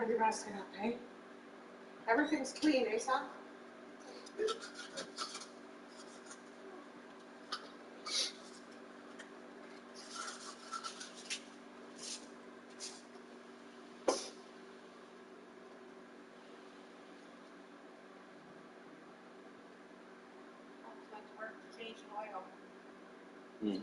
have your basket up, eh? Everything's clean, eh, son? Change oil. Mm.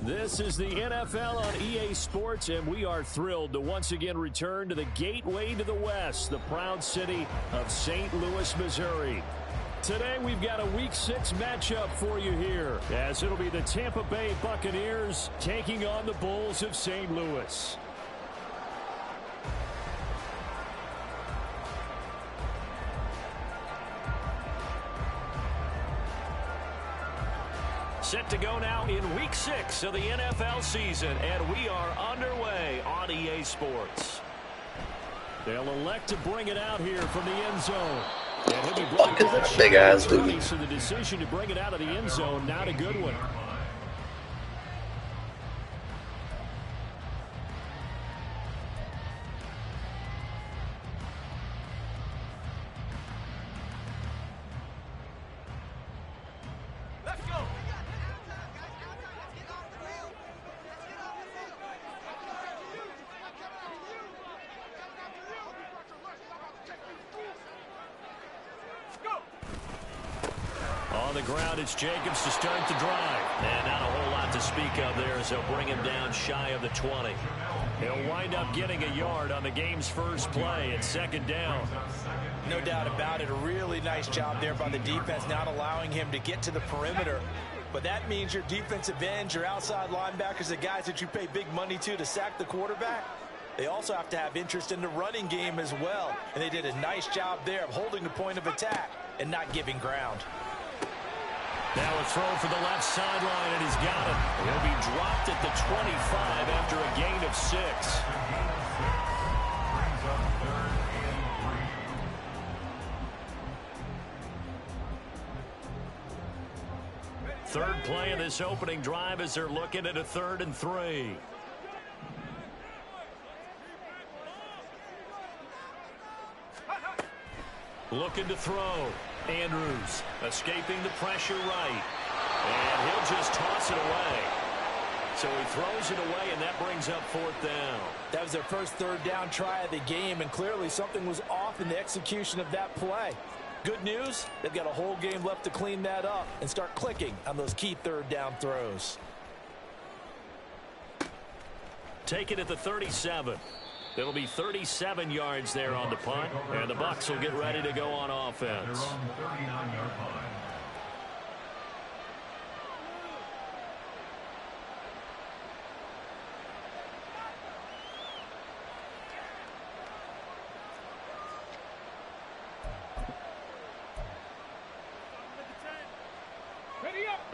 This is the NFL on EA Sports, and we are thrilled to once again return to the gateway to the West, the proud city of St. Louis, Missouri. Today, we've got a Week 6 matchup for you here, as it'll be the Tampa Bay Buccaneers taking on the Bulls of St. Louis. Set to go now in Week 6 of the NFL season, and we are underway on EA Sports. They'll elect to bring it out here from the end zone. And he'll be Fuck is that big ass dude? So the decision to bring it out of the end zone, not a good one. On the ground, it's Jacobs to start the drive. And not a whole lot to speak of there as they'll bring him down shy of the 20. He'll wind up getting a yard on the game's first play at second down. No doubt about it. A really nice job there by the defense, not allowing him to get to the perimeter. But that means your defensive ends, your outside linebackers, the guys that you pay big money to sack the quarterback, they also have to have interest in the running game as well. And they did a nice job there of holding the point of attack and not giving ground. Now a throw for the left sideline, and he's got it. He'll be dropped at the 25 after a gain of 6. Third play of this opening drive as they're looking at a 3rd and 3. Looking to throw. Andrews escaping the pressure right. And he'll just toss it away. So he throws it away, and that brings up 4th down. That was their first 3rd down try of the game, and clearly something was off in the execution of that play. Good news, they've got a whole game left to clean that up and start clicking on those key 3rd down throws. Take it at the 37. It'll be 37 yards there on the punt, and the Bucs will get ready to go on offense.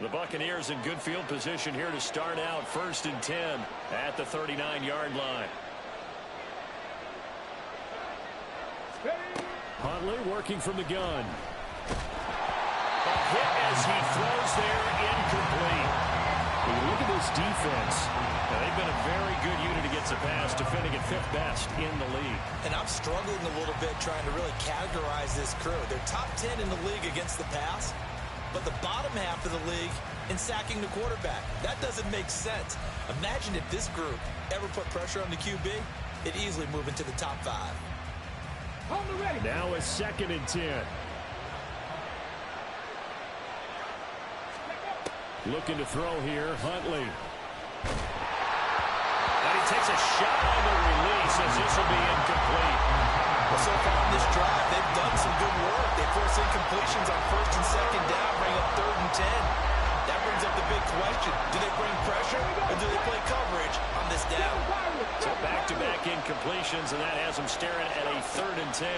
The Buccaneers in good field position here to start out 1st and 10 at the 39-yard line. Huntley working from the gun. A hit as he throws there, incomplete. Look at this defense. Now, they've been a very good unit against the pass, defending at 5th best in the league. And I'm struggling a little bit trying to really categorize this crew. They're top 10 in the league against the pass, but the bottom half of the league in sacking the quarterback. That doesn't make sense. Imagine if this group ever put pressure on the QB, it'd easily move into the top 5. Now a 2nd and 10. Looking to throw here, Huntley. And he takes a shot on the release as this will be incomplete. Well, so far on this drive, they've done some good work. They force incompletions on 1st and 2nd down, bring up 3rd and 10. That brings up the big question. Do they bring pressure or do they play coverage on this down? So back-to-back incompletions, and that has them staring at a 3rd and 10.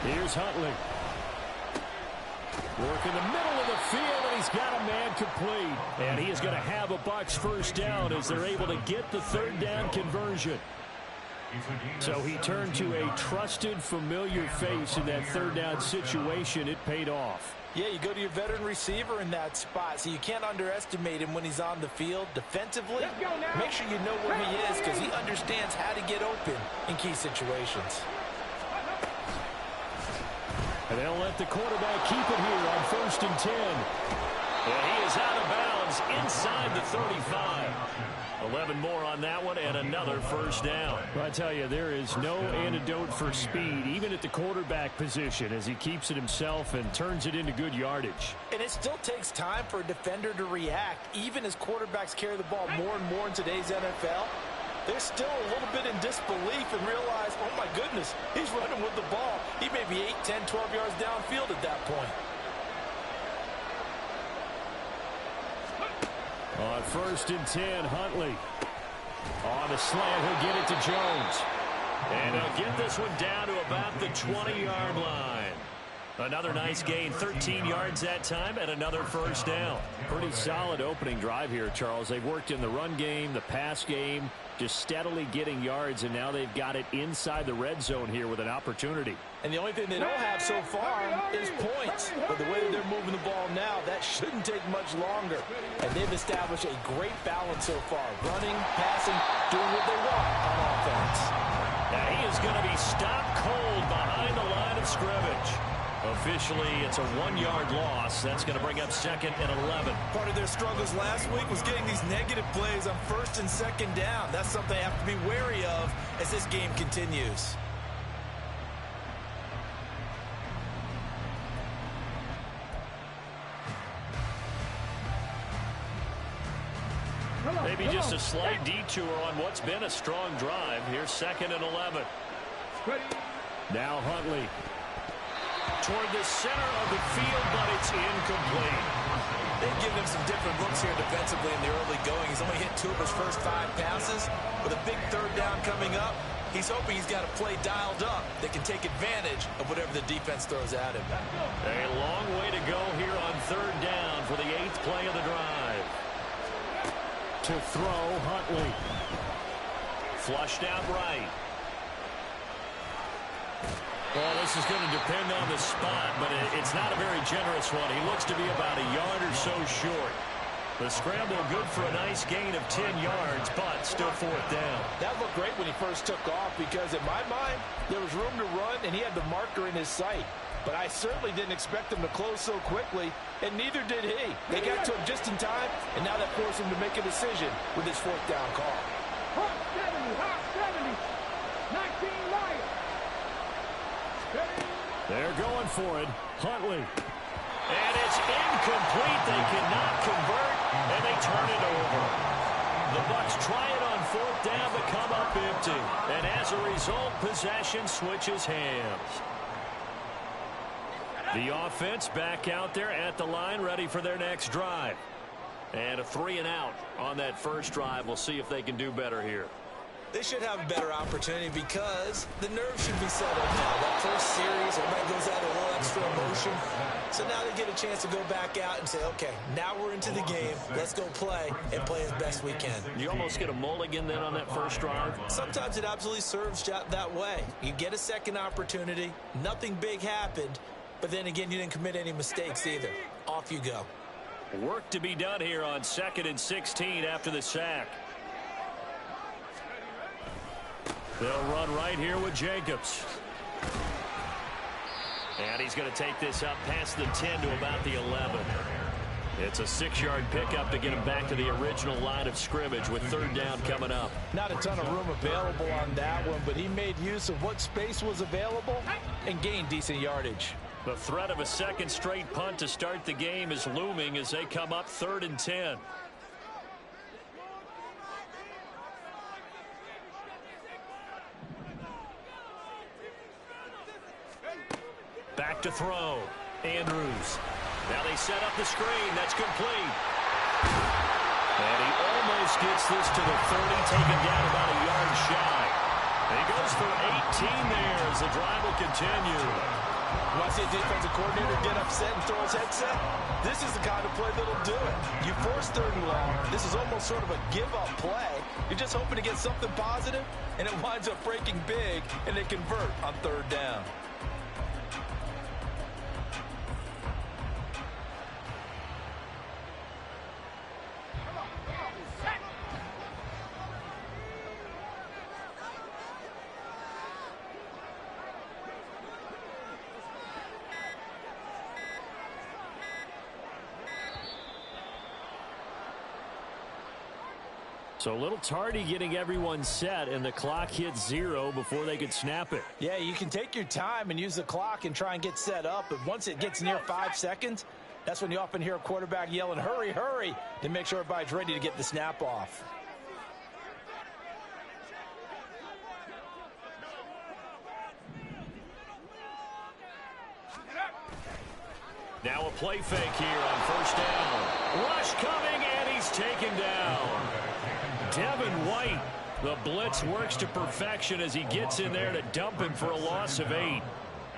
Here's Huntley. Work in the middle of the field, and he's got a man complete. And he is going to have a Bucs 1st down as they're able to get the 3rd down conversion. So he turned to a trusted, familiar face in that 3rd down situation. It paid off. Yeah, you go to your veteran receiver in that spot, so you can't underestimate him when he's on the field. Defensively, make sure you know where he is because he understands how to get open in key situations. And they'll let the quarterback keep it here on 1st and 10. And he is out of bounds inside the 35. 11 more on that one and another first down. Well, I tell you, there is no antidote for speed, even at the quarterback position, as he keeps it himself and turns it into good yardage. And it still takes time for a defender to react. Even as quarterbacks carry the ball more and more in today's NFL, they're still a little bit in disbelief and realize, oh my goodness, he's running with the ball. He may be 8, 10, 12 yards downfield at that point. On 1st and 10, Huntley. On the slant, he'll get it to Jones. And he'll get this one down to about the 20-yard line. Another nice gain, 13 yards that time, and another first down. Pretty solid opening drive here, Charles. They've worked in the run game, the pass game, just steadily getting yards, and now they've got it inside the red zone here with an opportunity. And the only thing they don't have so far is points. But the way that they're moving the ball now, that shouldn't take much longer. And they've established a great balance so far. Running, passing, doing what they want on offense. Now he is going to be stopped cold behind the line of scrimmage. Officially, it's a 1-yard loss. That's going to bring up 2nd and 11. Part of their struggles last week was getting these negative plays on 1st and 2nd down. That's something they have to be wary of as this game continues. Maybe just a slight detour on what's been a strong drive. Here's 2nd and 11. Now Huntley. Toward the center of the field, but it's incomplete. They've given him some different looks here defensively in the early going. He's only hit 2 of his first 5 passes. With a big 3rd down coming up, he's hoping he's got a play dialed up that can take advantage of whatever the defense throws at him. A long way to go here on 3rd down for the 8th play of the drive. To throw, Huntley. Flushed out right. Well, this is going to depend on the spot, but it's not a very generous one. He looks to be about a yard or so short. The scramble good for a nice gain of 10 yards, but still 4th down. That looked great when he first took off because, in my mind, there was room to run, and he had the marker in his sight. But I certainly didn't expect him to close so quickly, and neither did he. They got to him just in time, and now that forced him to make a decision with his 4th down call. Hot 70, 19 right. They're going for it. Huntley. And it's incomplete. They cannot convert, and they turn it over. The Bucs try it on 4th down, but come up empty. And as a result, possession switches hands. The offense back out there at the line, ready for their next drive. And a 3 and out on that first drive. We'll see if they can do better here. They should have a better opportunity because the nerves should be settled now. That first series, everybody goes out a little extra emotion. So now they get a chance to go back out and say, okay, now we're into the game. Let's go play and play as best we can. You almost get a mulligan then on that first drive? Sometimes it absolutely serves that way. You get a second opportunity. Nothing big happened. But then again, you didn't commit any mistakes either. Off you go. Work to be done here on 2nd and 16 after the sack. They'll run right here with Jacobs. And he's going to take this up past the 10 to about the 11. It's a 6-yard pickup to get him back to the original line of scrimmage with 3rd down coming up. Not a ton of room available on that one, but he made use of what space was available and gained decent yardage. The threat of a 2nd straight punt to start the game is looming as they come up 3rd and 10. Back to throw. Andrews. Now they set up the screen. That's complete. And he almost gets this to the 30, taken down about a yard shy. And he goes for 18 there as the drive will continue. You want to see a defensive coordinator get upset and throw his headset? This is the kind of play that'll do it. You force 3rd and long. This is almost sort of a give-up play. You're just hoping to get something positive, and it winds up breaking big, and they convert on 3rd down. So a little tardy getting everyone set, and the clock hit 0 before they could snap it. Yeah, you can take your time and use the clock and try and get set up, but once it gets near 5 seconds, that's when you often hear a quarterback yelling, hurry, hurry, to make sure everybody's ready to get the snap off. Now a play fake here on first down. Rush coming, and he's taken down. Devin White, the blitz works to perfection as he gets in there to dump him for a loss of 8.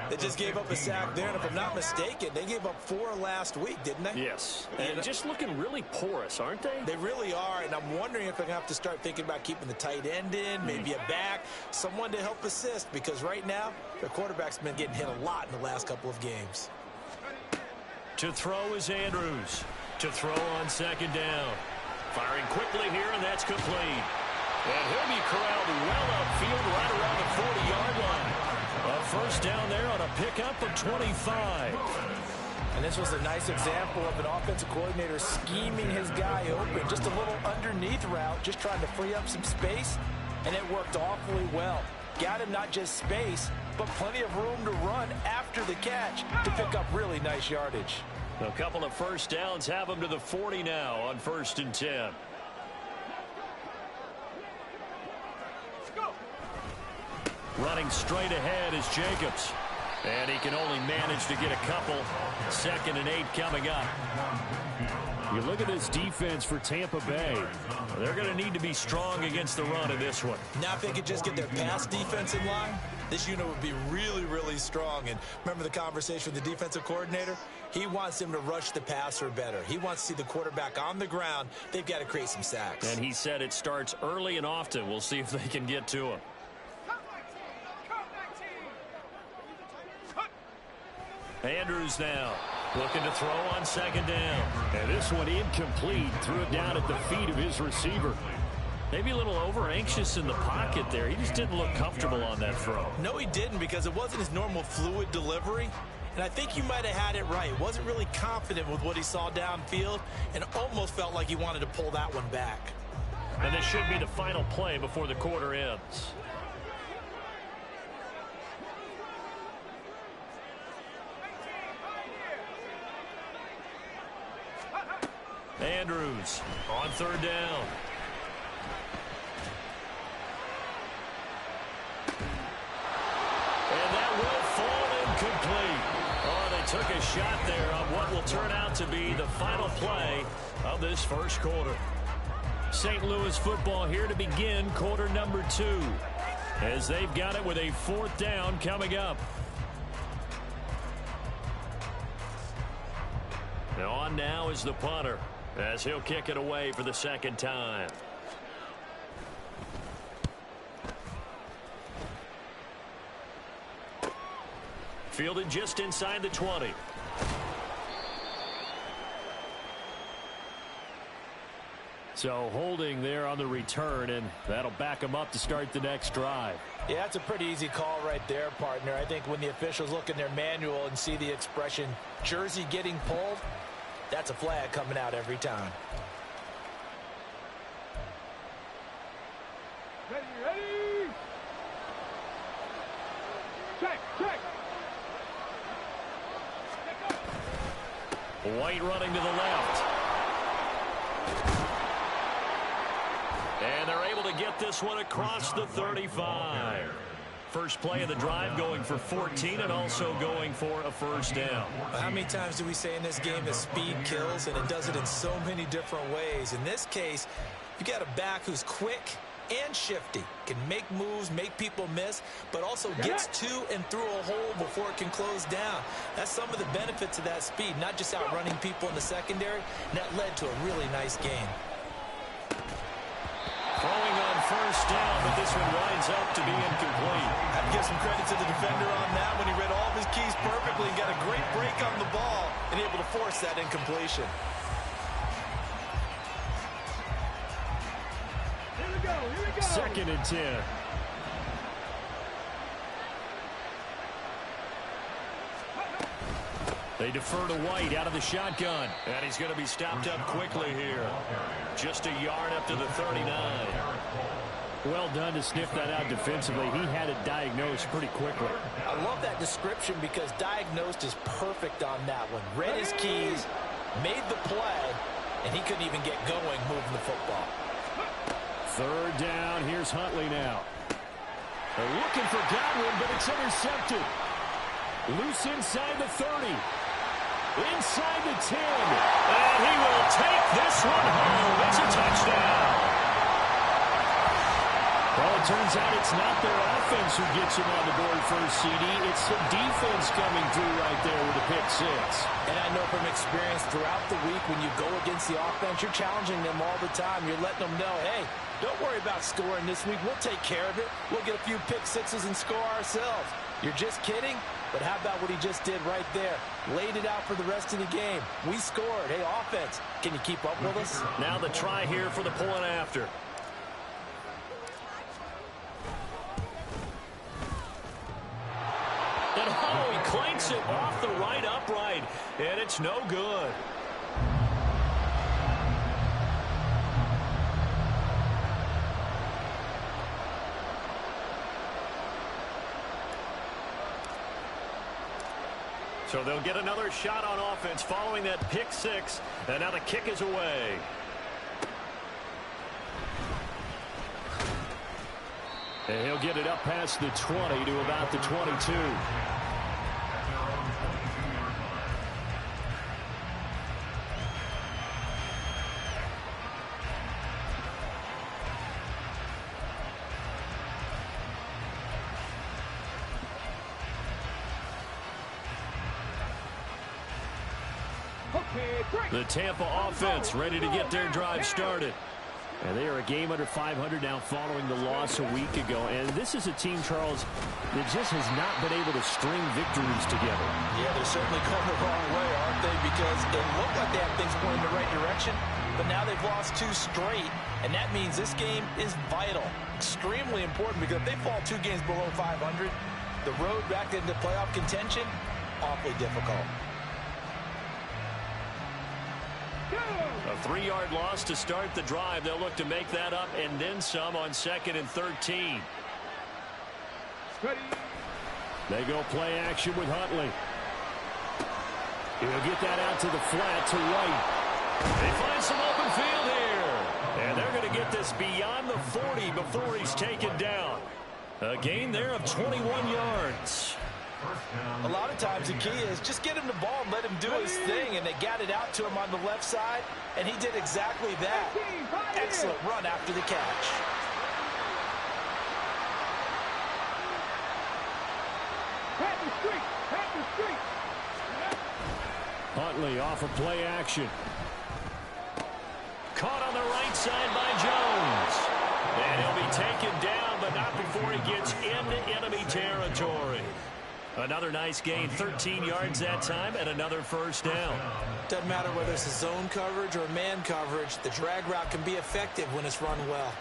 They just gave up a sack there, and if I'm not mistaken, they gave up 4 last week, didn't they? Yes, and just looking really porous, aren't they? They really are, and I'm wondering if they're going to have to start thinking about keeping the tight end in, maybe a back, someone to help assist, because right now, their quarterback's been getting hit a lot in the last couple of games. To throw is Andrews. To throw on second down. Firing quickly here, and that's complete. And he'll be corralled well upfield right around the 40-yard line. A first down there on a pickup of 25. And this was a nice example of an offensive coordinator scheming his guy open. Just a little underneath route, just trying to free up some space, and it worked awfully well. Got him not just space, but plenty of room to run after the catch to pick up really nice yardage. A couple of first downs have him to the 40 now on 1st and 10. Running straight ahead is Jacobs. And he can only manage to get a couple. 2nd and 8 coming up. You look at this defense for Tampa Bay. They're going to need to be strong against the run in this one. Now if they could just get their pass defense in line, this unit would be really, really strong. And remember the conversation with the defensive coordinator? He wants them to rush the passer better. He wants to see the quarterback on the ground. They've got to create some sacks. And he said it starts early and often. We'll see if they can get to him. Andrews now looking to throw on second down. And this one incomplete. Threw it down at the feet of his receiver. Maybe a little over-anxious in the pocket there. He just didn't look comfortable on that throw. No, he didn't, because it wasn't his normal fluid delivery. And I think you might have had it right. Wasn't really confident with what he saw downfield and almost felt like he wanted to pull that one back. And this should be the final play before the quarter ends. Andrews on third down. And that will fall incomplete. Oh, they took a shot there on what will turn out to be the final play of this first quarter. St. Louis football here to begin quarter number 2, as they've got it with a 4th down coming up. Now on now is the punter, as he'll kick it away for the 2nd time. Fielded just inside the 20. So holding there on the return, and that'll back him up to start the next drive. Yeah, that's a pretty easy call right there, partner. I think when the officials look in their manual and see the expression jersey getting pulled, that's a flag coming out every time. Ready, ready. Check, check. White running to the left. And they're able to get this one across the 35. First play of the drive going for 14 and also going for a first down. How many times do we say in this game that speed kills, and it does it in so many different ways? In this case, you got a back who's quick and shifty, can make moves, make people miss, but also gets to and through a hole before it can close down. That's some of the benefits of that speed, not just outrunning people in the secondary, and that led to a really nice game. Throwing on first down, but this one winds up to be incomplete. I'd give some credit to the defender on that when he read all of his keys perfectly and got a great break on the ball and able to force that incompletion. Here we go, here we go. 2nd and 10. They defer to White out of the shotgun. And he's going to be stopped up quickly here. Just a yard up to the 39. Well done to sniff that out defensively. He had it diagnosed pretty quickly. I love that description because diagnosed is perfect on that one. Read his keys, made the play, and he couldn't even get going moving the football. Third down. Here's Huntley now. They're looking for Godwin, but it's intercepted. Loose inside the 30. Inside the 10. And he will take this one home. It's a touchdown. Well, it turns out it's not their offense who gets him on the board first, CD. It's the defense coming through right there with a pick six. And I know from experience throughout the week when you go against the offense, you're challenging them all the time. You're letting them know, hey, don't worry about scoring this week. We'll take care of it. We'll get a few pick sixes and score ourselves. You're just kidding? But how about what he just did right there? Laid it out for the rest of the game. We scored. Hey, offense, can you keep up with us? Now the try here for the pull and after. And oh, he clanks it off the right upright. And it's no good. So they'll get another shot on offense following that pick six. And now the kick is away. And he'll get it up past the 20 to about the 22. The Tampa offense ready to get their drive started. And they are a game under 500 now following the loss a week ago. And this is a team, Charles, that just has not been able to string victories together. Yeah, they're certainly going the wrong way, aren't they? Because it looked like they have things going in the right direction, but now they've lost 2 straight, and that means this game is vital, extremely important, because if they fall 2 games below 500, the road back into playoff contention, awfully difficult. A 3-yard loss to start the drive. They'll look to make that up and then some on 2nd and 13. They go play action with Huntley. He'll get that out to the flat to White. They find some open field here. And they're going to get this beyond the 40 before he's taken down. A gain there of 21 yards. A lot of times the key is just get him the ball and let him do his thing, and they got it out to him on the left side, and he did exactly that. Excellent run after the catch. Huntley off of play action. Caught on the right side by Jones. And he'll be taken down, but not before he gets into enemy territory. Another nice gain, 13 yards that time, and another first down. Doesn't matter whether it's a zone coverage or man coverage, the drag route can be effective when it's run well.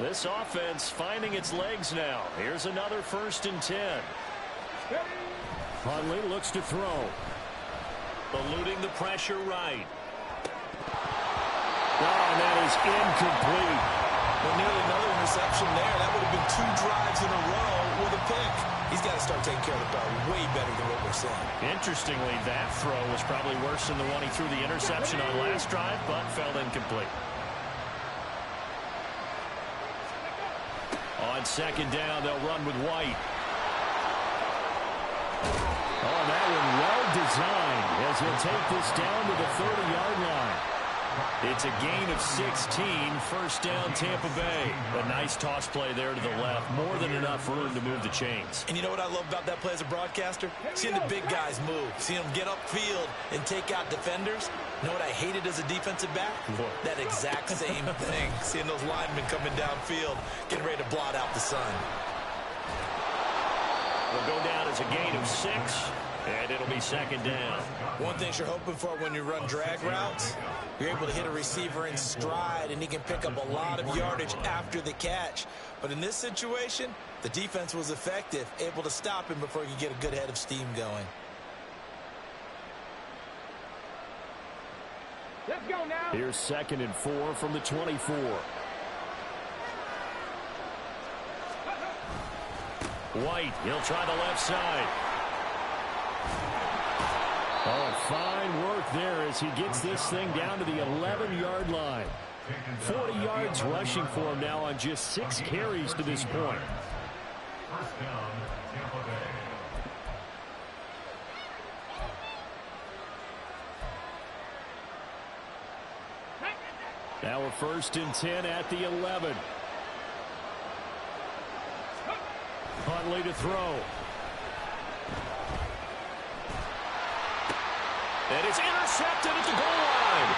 This offense finding its legs now. Here's another 1st and 10. Huntley looks to throw. Eluding the pressure right. Oh, and that is incomplete. Well, nearly another interception there. That would have been 2 drives in a row with a pick. He's got to start taking care of the ball way better than what we're seeing. Interestingly, that throw was probably worse than the one he threw the interception on last drive, but fell incomplete. On 2nd down, they'll run with White. Oh, that one well designed as he'll take this down to the 30-yard line. It's a gain of 16, 1st down Tampa Bay. A nice toss play there to the left. More than enough room to move the chains. And you know what I love about that play as a broadcaster? Seeing the big guys move. Seeing them get upfield and take out defenders. You know what I hated as a defensive back? What? That exact same thing. Seeing those linemen coming downfield, getting ready to blot out the sun. Will go down as a gain of 6. And it'll be second down. One thing you're hoping for when you run drag routes, you're able to hit a receiver in stride, and he can pick up a lot of yardage after the catch. But in this situation, the defense was effective, able to stop him before he could get a good head of steam going. Let's go now. Here's 2nd and 4 from the 24. White, he'll try the left side. Oh, fine work there as he gets this thing down to the 11-yard line. 40 yards rushing for him now on just 6 carries to this point. First down, Tampa Bay. Now a 1st and 10 at the 11. Huntley to throw. And it's intercepted at the goal line.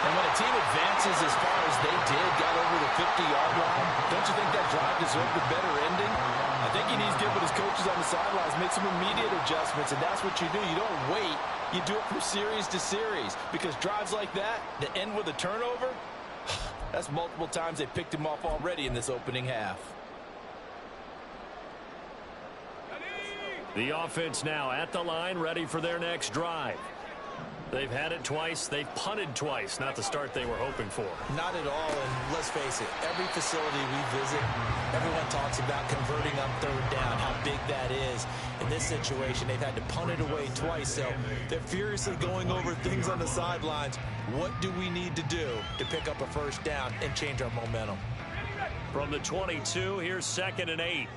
And when a team advances as far as they did, got over the 50-yard line, don't you think that drive deserved a better ending? I think he needs to get with his coaches on the sidelines, make some immediate adjustments, and that's what you do. You don't wait. You do it from series to series, because drives like that end with a turnover, that's multiple times they picked him off already in this opening half. The offense now at the line, ready for their next drive. They've had it twice. They've punted twice. Not the start they were hoping for. Not at all, and let's face it, every facility we visit, everyone talks about converting on 3rd down, how big that is. In this situation, they've had to punt it away twice, so they're furiously going over things on the sidelines. What do we need to do to pick up a 1st down and change our momentum? From the 22, here's 2nd and 8.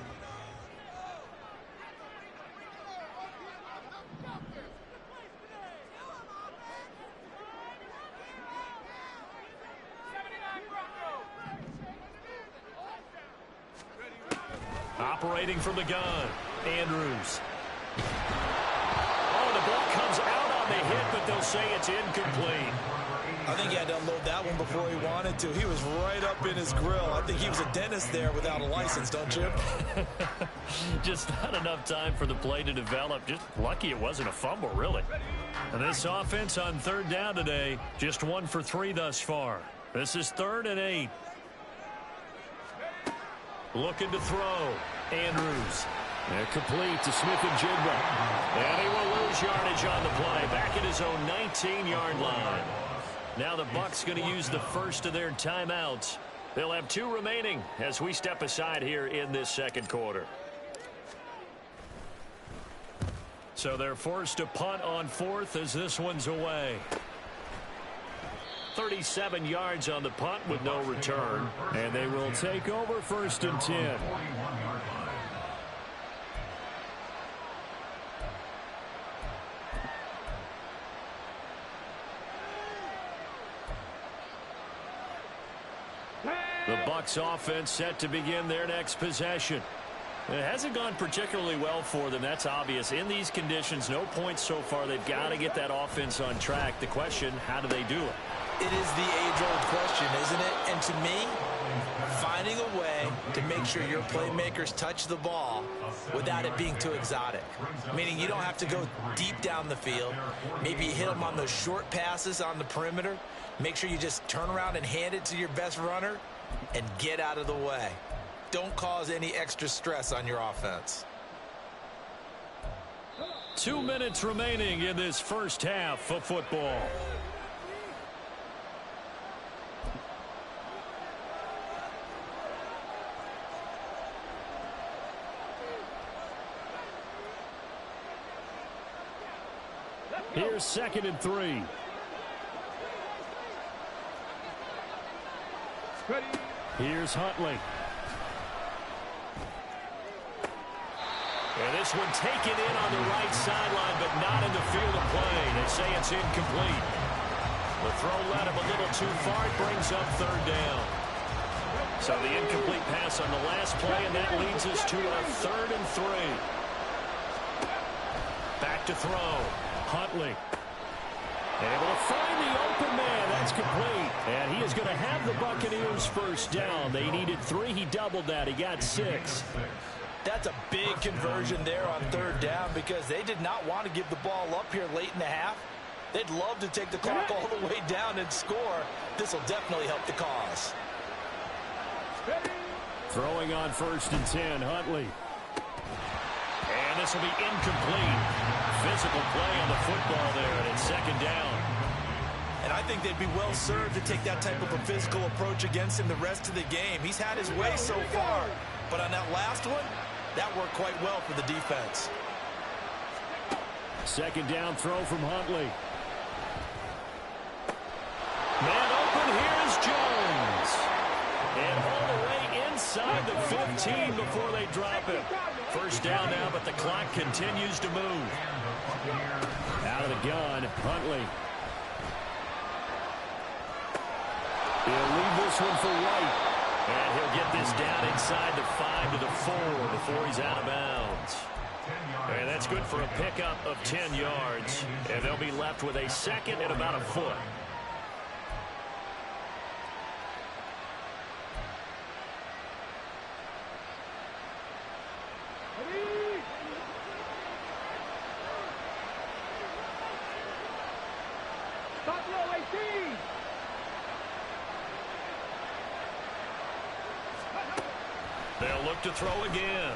Operating from the gun, Andrews. Oh, the ball comes out on the hit, but they'll say it's incomplete. I think he had to unload that one before he wanted to. He was right up in his grill. I think he was a dentist there without a license, don't you? Just not enough time for the play to develop. Just lucky it wasn't a fumble, really. And this offense on 3rd down today, just 1 for 3 thus far. This is 3rd and 8. Looking to throw. Andrews. And complete to Smith-Njigba. And he will lose yardage on the play. Back at his own 19-yard line. Now the Bucs going to use the first of their timeouts. They'll have 2 remaining as we step aside here in this 2nd quarter. So they're forced to punt on 4th as this one's away. 37 yards on the punt with no return. And they will take over 1st and 10. The Bucs offense set to begin their next possession. It hasn't gone particularly well for them. That's obvious. In these conditions, no points so far. They've got to get that offense on track. The question, how do they do it? It is the age-old question, isn't it? And to me, finding a way to make sure your playmakers touch the ball without it being too exotic. Meaning you don't have to go deep down the field. Maybe you hit them on those short passes on the perimeter. Make sure you just turn around and hand it to your best runner and get out of the way. Don't cause any extra stress on your offense. 2 minutes remaining in this first half of football. Here's 2nd and 3. Ready. Here's Huntley. And this one taken in on the right sideline, but not in the field of play. They say it's incomplete. The throw led him a little too far. It brings up 3rd down. So the incomplete pass on the last play, and that leads us to a 3rd and 3. Back to throw. Huntley. Able to find the open man. That's complete. And he is going to have the Buccaneers first down. They needed 3. He doubled that. He got 6. That's a big conversion there on third down because they did not want to give the ball up here late in the half. They'd love to take the clock all the way down and score. This will definitely help the cause. Throwing on 1st and 10, Huntley. And this will be incomplete. Physical play on the football there, and it's 2nd down. And I think they'd be well served to take that type of a physical approach against him the rest of the game. He's had his way so far, but on that last one, that worked quite well for the defense. 2nd down throw from Huntley. Man open, here's Jones. And all the way inside the 15 before they drop it. 1st down now, but the clock continues to move. Out of the gun, Huntley. He'll leave this one for White. And he'll get this down inside the 5 to the 4 before he's out of bounds. And that's good for a pickup of 10 yards. And they'll be left with a 2nd and about a foot. They'll look to throw again.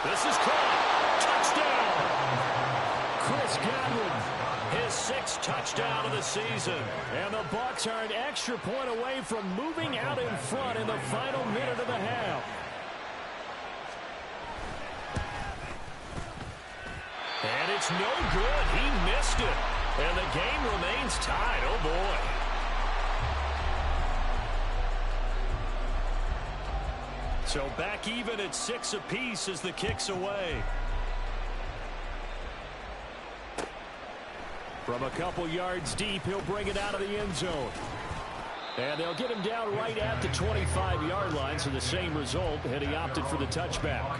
This is caught. Touchdown! Chris Godwin. His 6th touchdown of the season. And the Bucs are an extra point away from moving out in front in the final minute of the half. And it's no good. He missed it. And the game remains tied. Oh, boy. So back even at 6 apiece as the kick's away. From a couple yards deep, he'll bring it out of the end zone. And they'll get him down right at the 25-yard line, so the same result, and he opted for the touchback.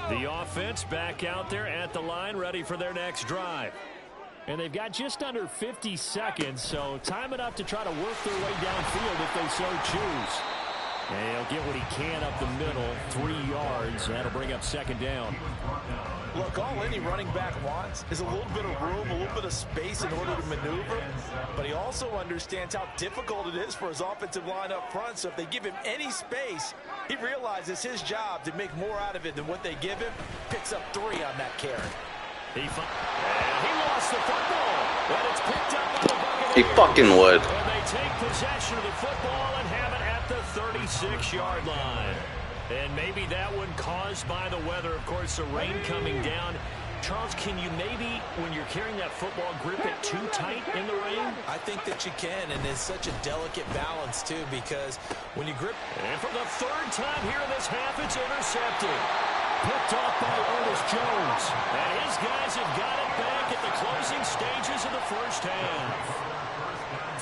The offense back out there at the line, ready for their next drive. And they've got just under 50 seconds, so time enough to try to work their way downfield if they so choose. And he'll get what he can up the middle, 3 yards. That'll bring up 2nd down. Look, all any running back wants is a little bit of room, a little bit of space in order to maneuver. But he also understands how difficult it is for his offensive line up front. So if they give him any space, he realizes his job to make more out of it than what they give him. Picks up 3 on that carry. He lost the football. But it's picked up by the Buccaneers. He fucking would. And they take possession of the football and have it at the 36-yard line. And maybe that one caused by the weather. Of course, the rain coming down. Charles, can you maybe, when you're carrying that football, grip it too tight in the rain? I think that you can, and it's such a delicate balance, too, because when you grip... And for the 3rd time here in this half, it's intercepted. Picked off by Ernest Jones. And his guys have got it back at the closing stages of the 1st half.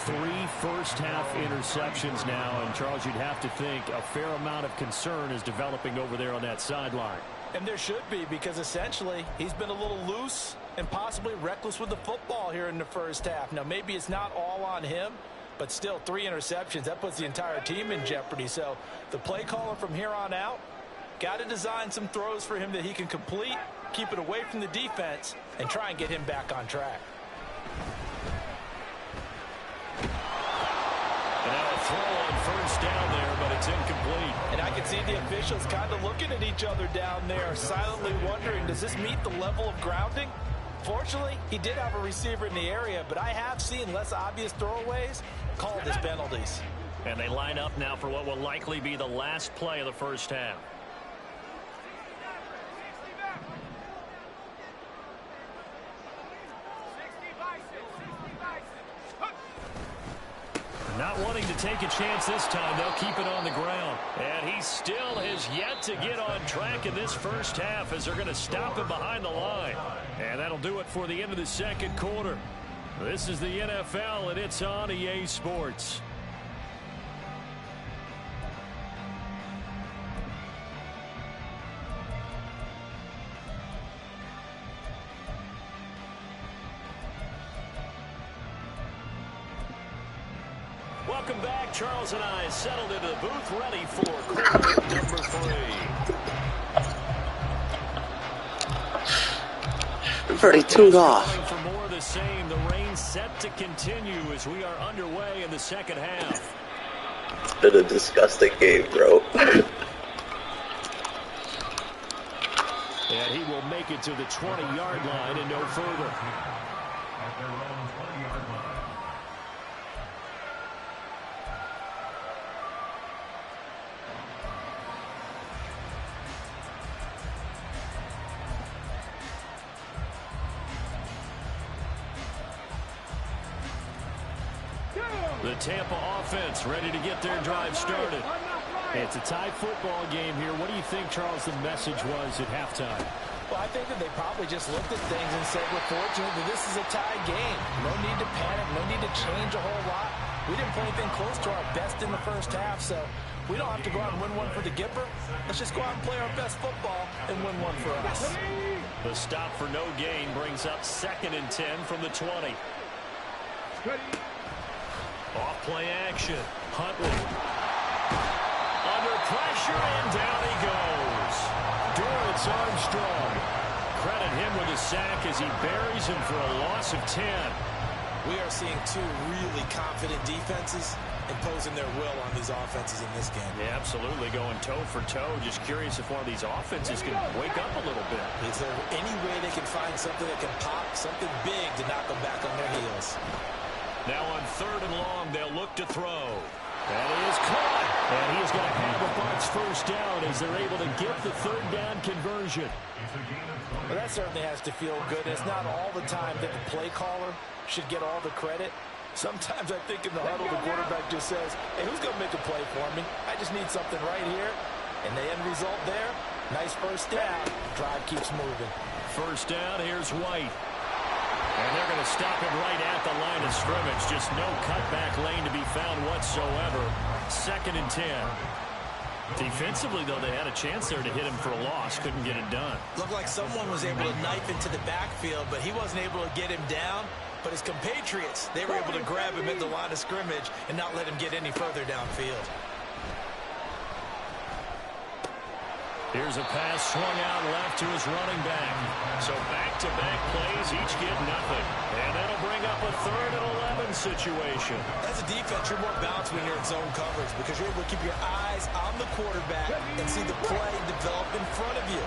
3 first-half interceptions now, and Charles, you'd have to think a fair amount of concern is developing over there on that sideline. And there should be, because essentially he's been a little loose and possibly reckless with the football here in the 1st half. Now, maybe it's not all on him, but still 3 interceptions. That puts the entire team in jeopardy. So the play caller from here on out got to design some throws for him that he can complete, keep it away from the defense, and try and get him back on track. And now a throw on 1st down there, but it's incomplete. And I can see the officials kind of looking at each other down there, silently wondering, does this meet the level of grounding? Fortunately, he did have a receiver in the area, but I have seen less obvious throwaways called as penalties. And they line up now for what will likely be the last play of the 1st half. Not wanting to take a chance this time, they'll keep it on the ground. And he still has yet to get on track in this 1st half as they're going to stop him behind the line. And that'll do it for the end of the 2nd quarter. This is the NFL, and it's on EA Sports. Welcome back. Charles and I settled into the booth, ready for quarter number 3. I've already tuned off. For more of the same, the rain set to continue as we are underway in the second half. It's been a disgusting game, bro. And he will make it to the 20-yard line and no further. At their own 20-yard line. The Tampa offense ready to get their drive started. It's a tie football game here. What do you think, Charles, the message was at halftime? Well, I think that they probably just looked at things and said, we're fortunate that this is a tie game. No need to panic. No need to change a whole lot. We didn't play anything close to our best in the first half, so we don't have to go out and win one for the Gipper. Let's just go out and play our best football and win one for us. The stop for no gain brings up 2nd and 10 from the 20. Off play action. Huntley. Under pressure, and down he goes. Dorrance Armstrong. Credit him with a sack as he buries him for a loss of 10. We are seeing two really confident defenses imposing their will on these offenses in this game. Yeah, absolutely, going toe for toe. Just curious if one of these offenses can wake up a little bit. Is there any way they can find something that can pop, something big to knock them back on their heels? Now on 3rd and long, they'll look to throw. That is caught. And he is going to have a Bucs first down as they're able to get the 3rd down conversion. Well, that certainly has to feel good. It's not all the time that the play caller should get all the credit. Sometimes I think in the huddle, the quarterback just says, hey, who's going to make a play for me? I just need something right here. And the end result there, nice first down. Drive keeps moving. First down, here's White. And they're going to stop him right at the line of scrimmage. Just no cutback lane to be found whatsoever. 2nd and 10. Defensively, though, they had a chance there to hit him for a loss. Couldn't get it done. Looked like someone was able to knife into the backfield, but he wasn't able to get him down. But his compatriots, they were able to grab him at the line of scrimmage and not let him get any further downfield. Here's a pass swung out left to his running back. So back-to-back plays, each get nothing. And that'll bring up a 3rd and 11 situation. As a defense, you're more balanced when you're in zone coverage because you're able to keep your eyes on the quarterback and see the play develop in front of you.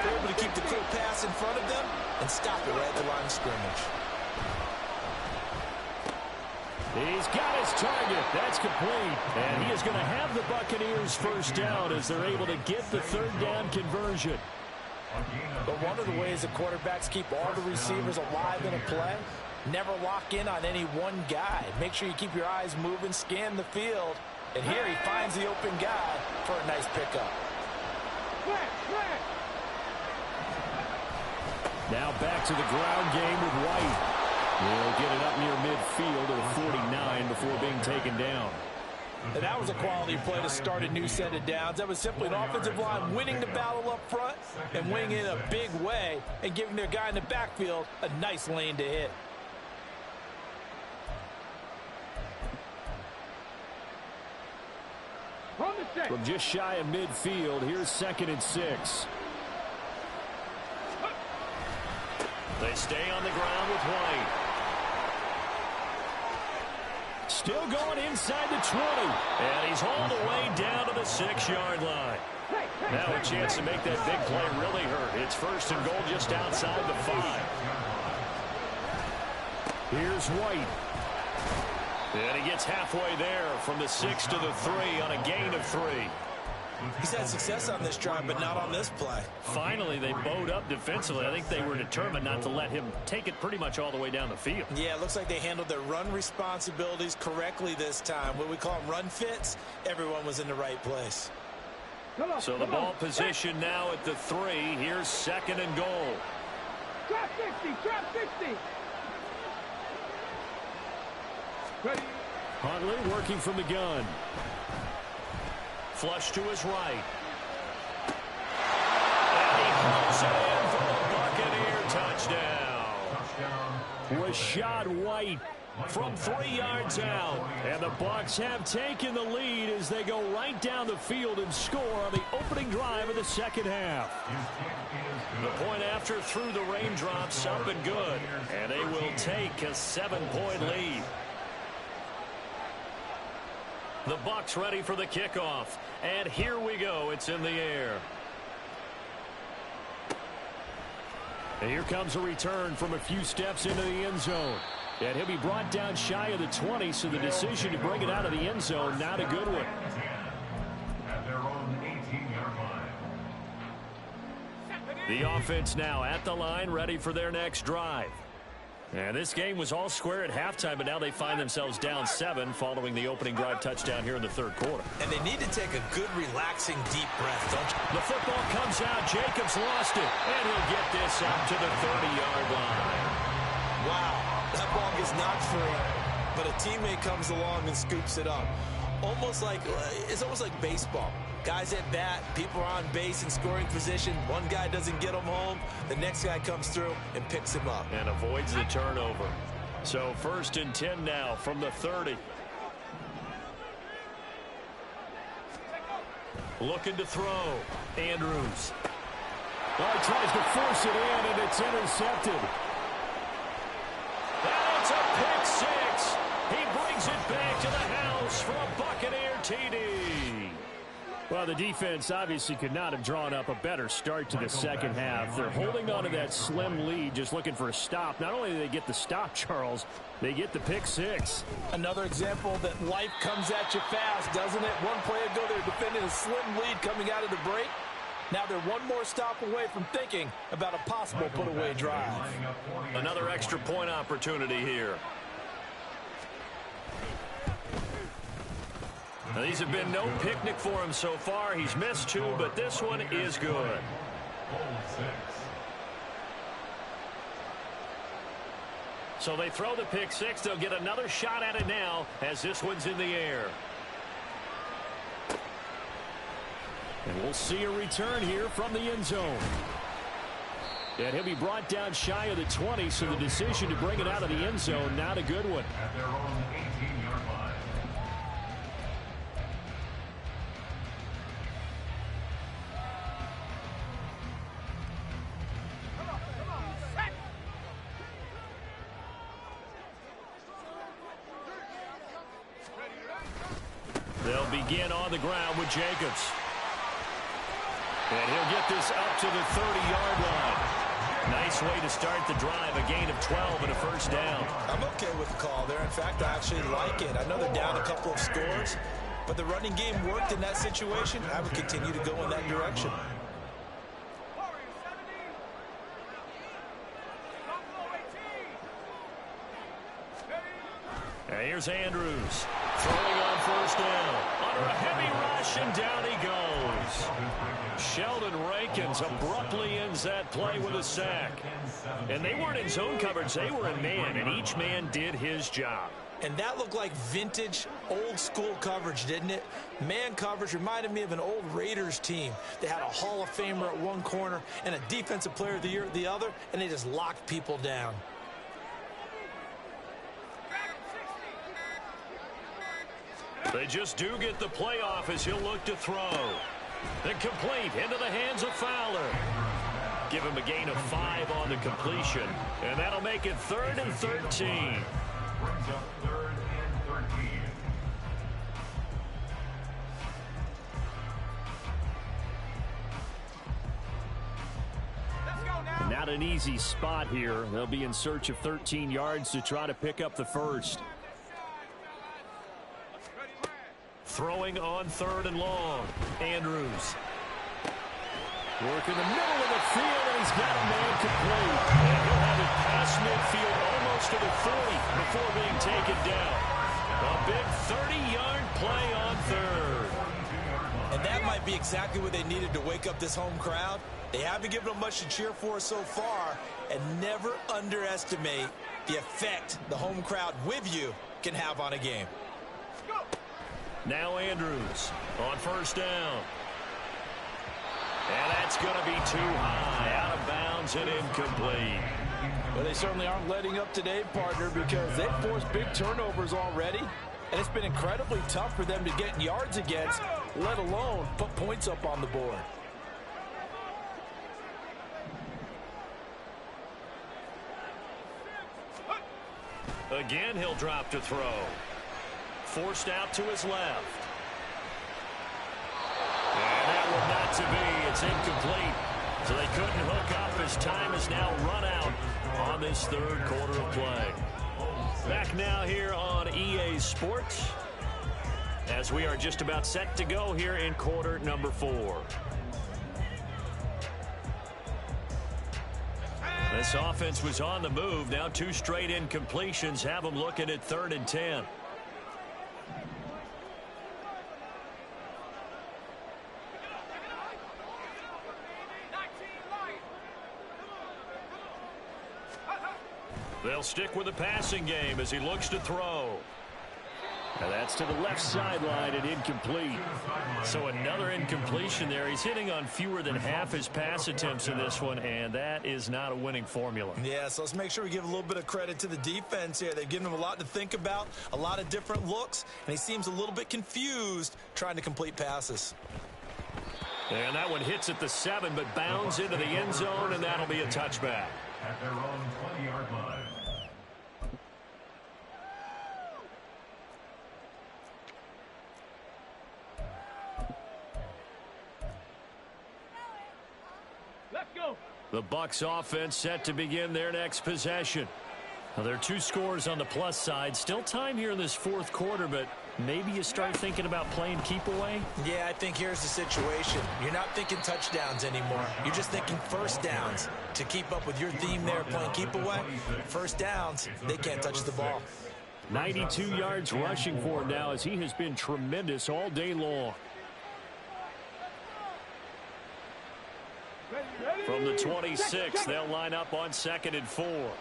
You're able to keep the quick pass in front of them and stop it right at the line of scrimmage. He's got his target. That's complete. And he is going to have the Buccaneers first down as they're able to get the 3rd down conversion. But one of the ways the quarterbacks keep all the receivers alive in a play, never lock in on any one guy. Make sure you keep your eyes moving, scan the field. And here he finds the open guy for a nice pickup. Now back to the ground game with White. He'll get it up near midfield to the 49 before being taken down. And that was a quality play to start a new set of downs. That was simply an offensive line winning the battle up front and winning in a big way and giving their guy in the backfield a nice lane to hit. From just shy of midfield, here's 2nd and 6. They stay on the ground with White. Still going inside the 20. And he's hauled away down to the 6-yard line. Now a chance to make that big play really hurt. It's 1st and goal just outside the 5. Here's White. And he gets halfway there from the 6 to the 3 on a gain of 3. He's had success on this drive, but not on this play. Finally, they bowed up defensively. I think they were determined not to let him take it pretty much all the way down the field. Yeah, it looks like they handled their run responsibilities correctly this time. What we call them run fits, everyone was in the right place. So the ball position now at the 3. Here's 2nd and goal. Trap 60, trap 60. Ready. Huntley working from the gun. Flush to his right. And he hooks it in for the Buccaneer touchdown. Rashad White from 3 yards out. And the Bucs have taken the lead as they go right down the field and score on the opening drive of the second half. The point after through the raindrops, up and good. And they will take a 7-point lead. The Bucs ready for the kickoff. And here we go. It's in the air. And here comes a return from a few steps into the end zone. And he'll be brought down shy of the 20, so the decision to bring it out of the end zone, not a good one. At their own 18-yard line. The offense now at the line, ready for their next drive. And this game was all square at halftime, but now they find themselves down 7 following the opening drive touchdown here in the third quarter. And they need to take a good, relaxing, deep breath, don't you? The football comes out. Jacobs lost it, and he'll get this out to the 30-yard line. Wow, that ball gets knocked free, but a teammate comes along and scoops it up. It's almost like baseball. Guys at bat, people are on base in scoring position. One guy doesn't get him home. The next guy comes through and picks him up. And avoids the turnover. So 1st and 10 now from the 30. Looking to throw. Andrews. Well, he tries to force it in, and it's intercepted. And it's a pick 6. He brings it back to the house for a Buccaneer TD. Well, the defense obviously could not have drawn up a better start to the second half. They're holding on to that slim lead, just looking for a stop. Not only do they get the stop, Charles, they get the pick 6. Another example that life comes at you fast, doesn't it? One play ago, they were defending a slim lead coming out of the break. Now they're one more stop away from thinking about a possible put-away drive. Another extra point opportunity here. Now, these have been no picnic for him so far. He's missed 2, but this one is good. So they throw the pick 6. They'll get another shot at it now as this one's in the air. And we'll see a return here from the end zone. And he'll be brought down shy of the 20, so the decision to bring it out of the end zone, not a good one. At their own 18-yard line. They'll begin on the ground with Jacobs. And he'll get this up to the 30-yard line. Nice way to start the drive, a gain of 12 and a first down. I'm okay with the call there. In fact, I actually like it. I know they're down a couple of scores, but the running game worked in that situation. I would continue to go in that direction. And here's Andrews throwing on first down. Under a heavy rush, and down he goes. Sheldon Rankins abruptly ends that play with a sack. And they weren't in zone coverage. They were in man, and each man did his job. And that looked like vintage, old-school coverage, didn't it? Man coverage reminded me of an old Raiders team. They had a Hall of Famer at one corner and a Defensive Player of the Year at the other, and they just locked people down. They just do get the playoff as he'll look to throw. Incomplete into the hands of Fowler. Give him a gain of 5 on the completion. And that'll make it 3rd and 13. Brings up 3rd and 13. Not an easy spot here. They'll be in search of 13 yards to try to pick up the first. Throwing on 3rd and long. Andrews. Work in the middle of the field, and he's got a man complete. And he'll have it past midfield almost to the 40 before being taken down. A big 30-yard play on 3rd. And that might be exactly what they needed to wake up this home crowd. They haven't given them much to cheer for so far, and never underestimate the effect the home crowd with you can have on a game. Now Andrews on first down. And that's going to be too high, out of bounds and incomplete. Well, they certainly aren't letting up today, partner, because they've forced big turnovers already. And it's been incredibly tough for them to get yards against, let alone put points up on the board. Again, he'll drop to throw. Forced out to his left. And that one not to be. It's incomplete. So they couldn't hook up as time is now run out on this third quarter of play. Back now here on EA Sports as we are just about set to go here in quarter number 4. This offense was on the move. Now 2 straight incompletions have them looking at 3rd and 10. They'll stick with the passing game as he looks to throw. Now that's to the left sideline and incomplete. So another incompletion there. He's hitting on fewer than half his pass attempts in this one, and that is not a winning formula. Yeah, so let's make sure we give a little bit of credit to the defense here. They've given him a lot to think about, a lot of different looks, and he seems a little bit confused trying to complete passes. And that one hits at the 7, but bounds into the end zone, and that'll be a touchback. At their own 20-yard line. Let's go. The Bucs offense set to begin their next possession. Well, there are 2 scores on the plus side. Still time here in this 4th quarter, but maybe you start thinking about playing keep away? Yeah, I think here's the situation. You're not thinking touchdowns anymore. You're just thinking first downs. To keep up with your theme there, playing keep away, first downs, they can't touch the ball. 92 yards rushing for him now as he has been tremendous all day long. From the 26, they'll line up on 2nd and 4.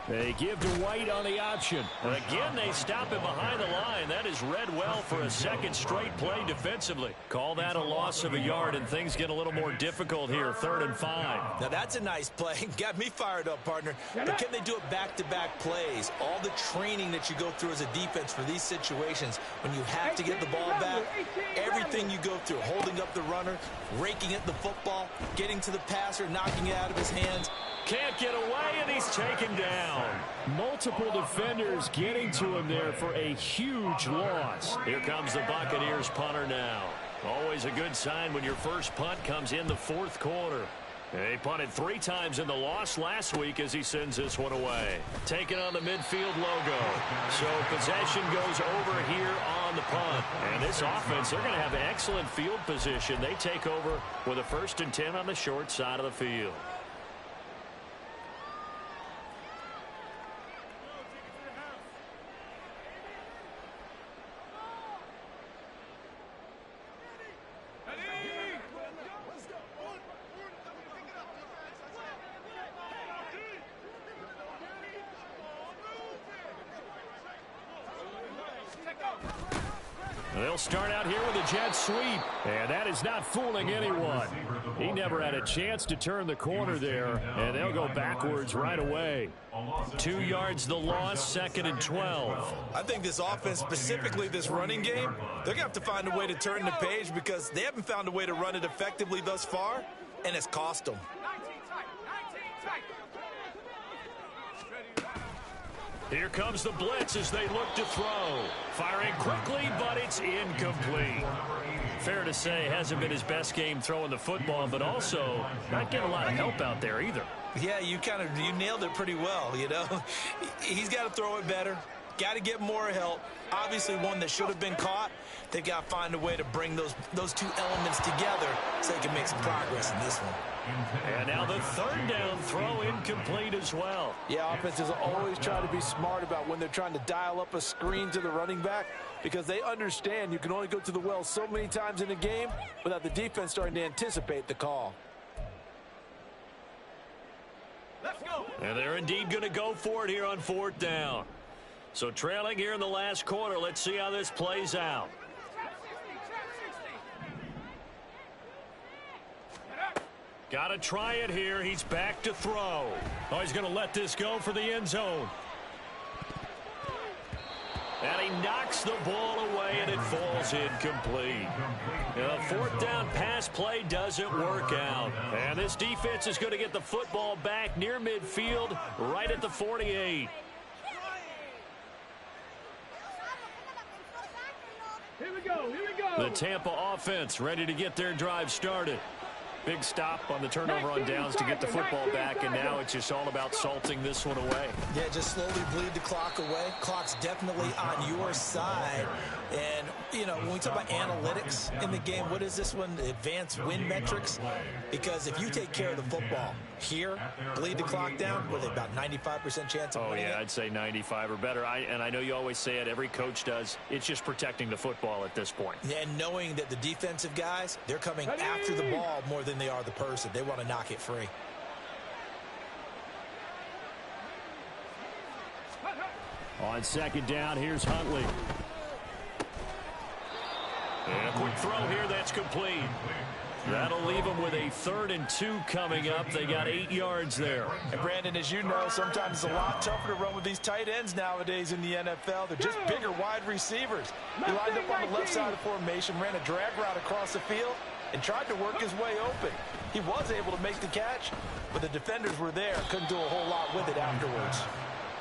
They give to White on the option. And again, they stop him behind the line. That is read well for a 2nd straight play defensively. Call that a loss of a yard, and things get a little more difficult here. 3rd and 5. Now, that's a nice play. Got me fired up, partner. But can they do it back-to-back plays? All the training that you go through as a defense for these situations, when you have to get the ball back, everything you go through, holding up the runner, raking at the football, getting to the passer, knocking it out of his hands. Can't get away, and he's taken down. Multiple defenders getting to him there for a huge loss. Here comes the Buccaneers punter now. Always a good sign when your first punt comes in the 4th quarter. He punted 3 times in the loss last week as he sends this one away. Taking on the midfield logo. So possession goes over here on the punt. And this offense, they're going to have excellent field position. They take over with a 1st and 10 on the short side of the field. They'll start out here with a jet sweep, and that is not fooling anyone. He never had a chance to turn the corner there, and they'll go backwards right away. 2 yards the loss, 2nd and 12. I think this offense, specifically this running game, they're going to have to find a way to turn the page because they haven't found a way to run it effectively thus far, and it's cost them. Here comes the blitz as they look to throw. Firing quickly, but it's incomplete. Fair to say, hasn't been his best game throwing the football, but also not getting a lot of help out there either. Yeah, you nailed it pretty well, you know. He's got to throw it better. Got to get more help. Obviously one that should have been caught. They've got to find a way to bring those 2 elements together so they can make some progress in this one. And now the 3rd down throw incomplete as well. Yeah, offenses always try to be smart about when they're trying to dial up a screen to the running back because they understand you can only go to the well so many times in a game without the defense starting to anticipate the call. Let's go. And they're indeed going to go for it here on 4th down. So trailing here in the last quarter, let's see how this plays out. Got to try it here. He's back to throw. Oh, he's going to let this go for the end zone. And he knocks the ball away, and it falls incomplete. The fourth down pass play doesn't work out. And this defense is going to get the football back near midfield, right at the 48. Here we go, here we go. The Tampa offense ready to get their drive started. Big stop on the turnover on downs to get the football back, and now it's just all about salting this one away. Yeah, just slowly bleed the clock away. Clock's definitely on your side. And, you know, when we talk about analytics in the game, what is this one? Advanced win metrics? Because if you take care of the football here, bleed the clock down, with about 95% chance of winning yeah, it. I'd say 95 or better. And I know you always say it, every coach does. It's just protecting the football at this point. And knowing that the defensive guys, they're coming after the ball more than they are the person. They want to knock it free. On second down, here's Huntley. And a quick throw here, that's complete. That'll leave them with a 3rd and 2 coming up. They got 8 yards there. And Brandon, as you know, sometimes it's a lot tougher to run with these tight ends nowadays in the NFL. They're just bigger wide receivers. He lined up on the left side of the formation, ran a drag route across the field, and tried to work his way open. He was able to make the catch, but the defenders were there. Couldn't do a whole lot with it afterwards.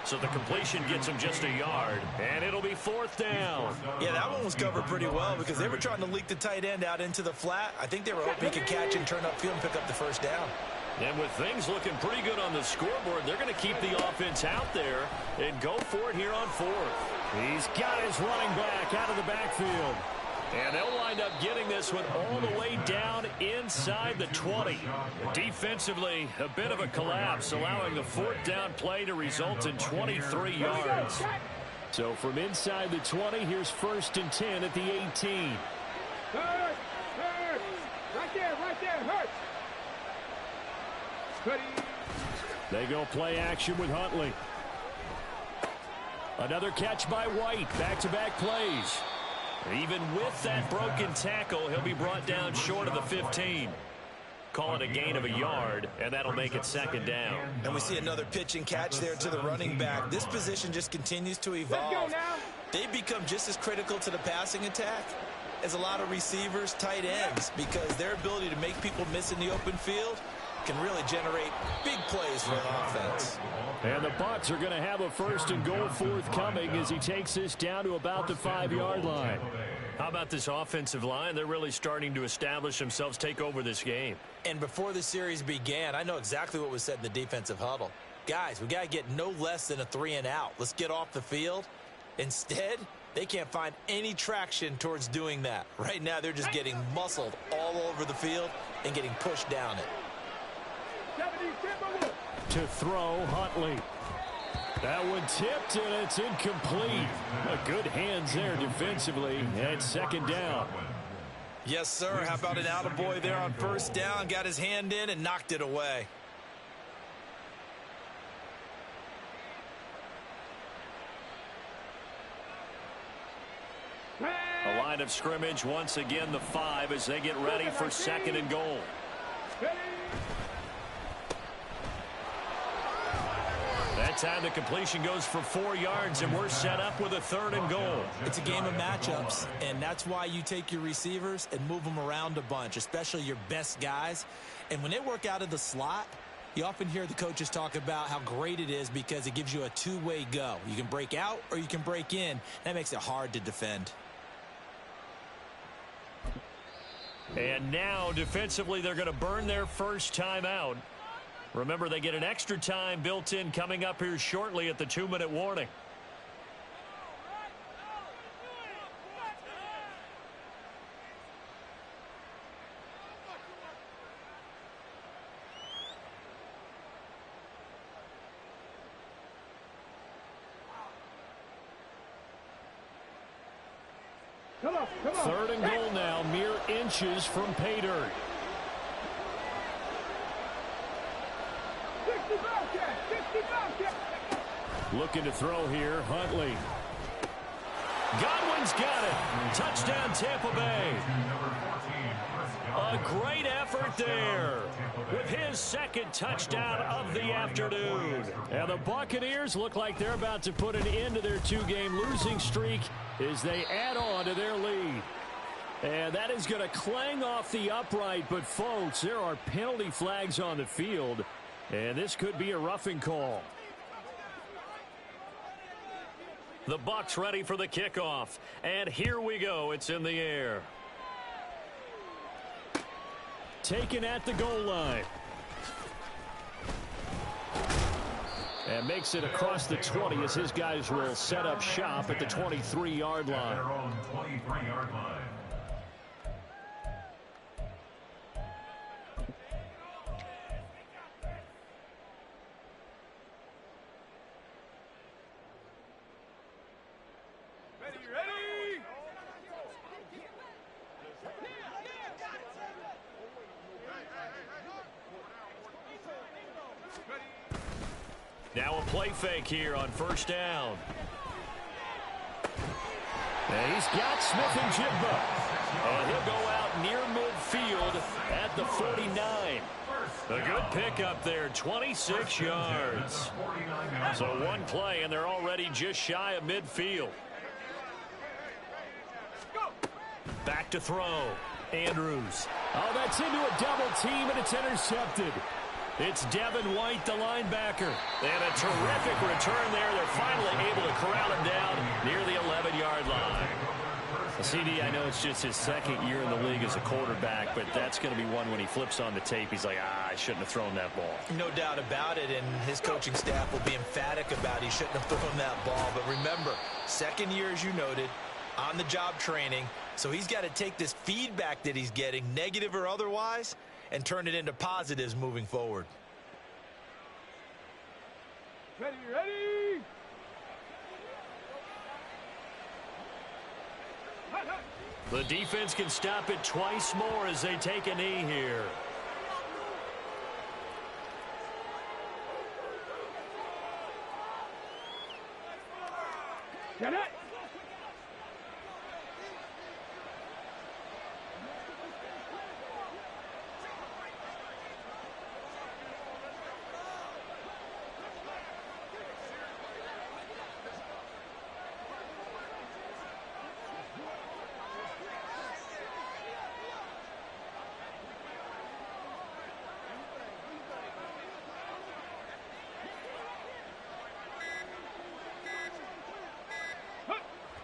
So the completion gets him just a yard, and it'll be 4th down. Yeah, that one was covered pretty well because they were trying to leak the tight end out into the flat. I think they were hoping he could catch and turn upfield and pick up the first down. And with things looking pretty good on the scoreboard, they're going to keep the offense out there and go for it here on 4th. He's got his running back out of the backfield. And they'll wind up getting this one all the way down inside the 20. Defensively, a bit of a collapse, allowing the 4th down play to result in 23 yards. So from inside the 20, here's 1st and 10 at the 18. Hurt. Right there, hurt. Ready. They go play action with Huntley. Another catch by White. Back-to-back plays. Even with that broken tackle, he'll be brought down short of the 15. Call it a gain of a yard, and that'll make it 2nd down. And we see another pitch and catch there to the running back. This position just continues to evolve. They've become just as critical to the passing attack as a lot of receivers, tight ends, because their ability to make people miss in the open field can really generate big plays for an offense. And the Bucs are going to have a 1st and goal forthcoming as he takes this down to about the 5-yard line. How about this offensive line? They're really starting to establish themselves, take over this game. And before the series began, I know exactly what was said in the defensive huddle. Guys, we got to get no less than a 3 and out. Let's get off the field. Instead, they can't find any traction towards doing that. Right now, they're just getting muscled all over the field and getting pushed down it. To throw, Huntley. That one tipped, and it's incomplete. Good hands there defensively, and 2nd down. Yes, sir. How about an attaboy there on 1st down? Got his hand in and knocked it away. A line of scrimmage, once again the 5 as they get ready for 2nd and goal. That time the completion goes for 4 yards, and we're set up with a 3rd and goal. It's a game of matchups, and that's why you take your receivers and move them around a bunch, especially your best guys. And when they work out of the slot, you often hear the coaches talk about how great it is because it gives you a two-way go. You can break out or you can break in. That makes it hard to defend. And now, defensively, they're going to burn their first time out. Remember, they get an extra time built in coming up here shortly at the 2-minute warning. Come on. 3rd and goal now, mere inches from pay dirt. Looking to throw here, Huntley. Godwin's got it. Touchdown, Tampa Bay. A great effort there with his second touchdown of the afternoon. And the Buccaneers look like they're about to put an end to their two-game losing streak as they add on to their lead. And that is going to clang off the upright. But, folks, there are penalty flags on the field, and this could be a roughing call. The Bucs ready for the kickoff. And here we go. It's in the air. Taken at the goal line. And makes it across the 20 as his guys will set up shop at the 23-yard line. Their own 23-yard line. Now a play fake here on first down. And he's got Smith-Njigba. And he'll go out near midfield at the 49. A good pickup there, 26 yards. So one play, and they're already just shy of midfield. Back to throw. Andrews. Oh, that's into a double team, and it's intercepted. It's Devin White, the linebacker. And a terrific return there. They're finally able to corral him down near the 11-yard line. CD, I know it's just his second year in the league as a quarterback, but that's going to be one when he flips on the tape. He's like, I shouldn't have thrown that ball. No doubt about it, and his coaching staff will be emphatic about he shouldn't have thrown that ball. But remember, second year, as you noted, on-the-job training, so he's got to take this feedback that he's getting, negative or otherwise, and turn it into positives moving forward. Ready. The defense can stop it twice more as they take a knee here. Get it.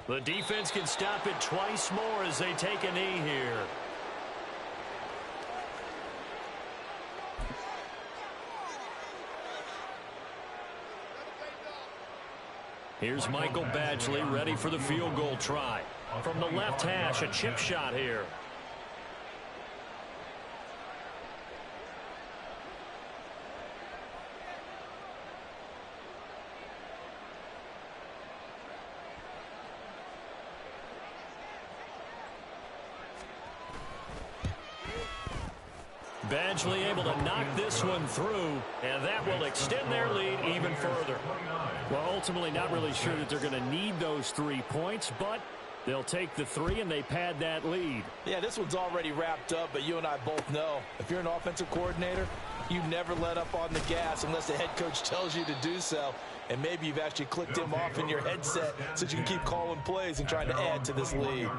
The defense can stop it twice more as they take a knee here. Here's Michael Badgley ready for the field goal try. From the left hash, a chip shot here. Badgley able to knock this one through, and that will extend their lead even further. Well, ultimately not really sure that they're going to need those 3 points, but they'll take the 3 and they pad that lead. Yeah, this one's already wrapped up, but you and I both know if you're an offensive coordinator, you never let up on the gas unless the head coach tells you to do so. And maybe you've actually clicked him off in your headset so you can keep calling plays and trying to add to this lead.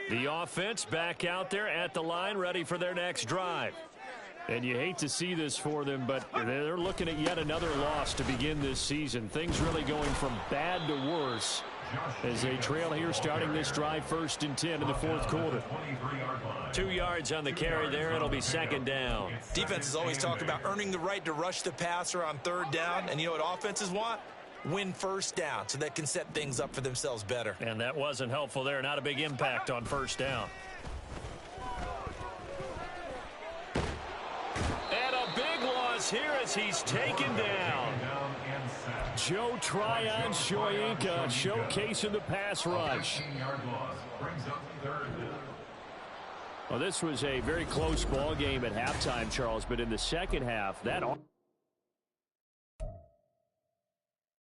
The offense back out there at the line, ready for their next drive. And you hate to see this for them, but they're looking at yet another loss to begin this season. Things really going from bad to worse as they trail here starting this drive 1st and 10 in the 4th quarter. 2 yards on the carry there. It'll be second down. Defenses always talk about earning the right to rush the passer on 3rd down. And you know what offenses want? Win 1st down so they can set things up for themselves better. And that wasn't helpful there. Not a big impact on 1st down. And a big loss here as he's taken down. Joe Tryon-Shoyinka showcasing the pass rush. Well, this was a very close ball game at halftime, Charles, but in the second half, that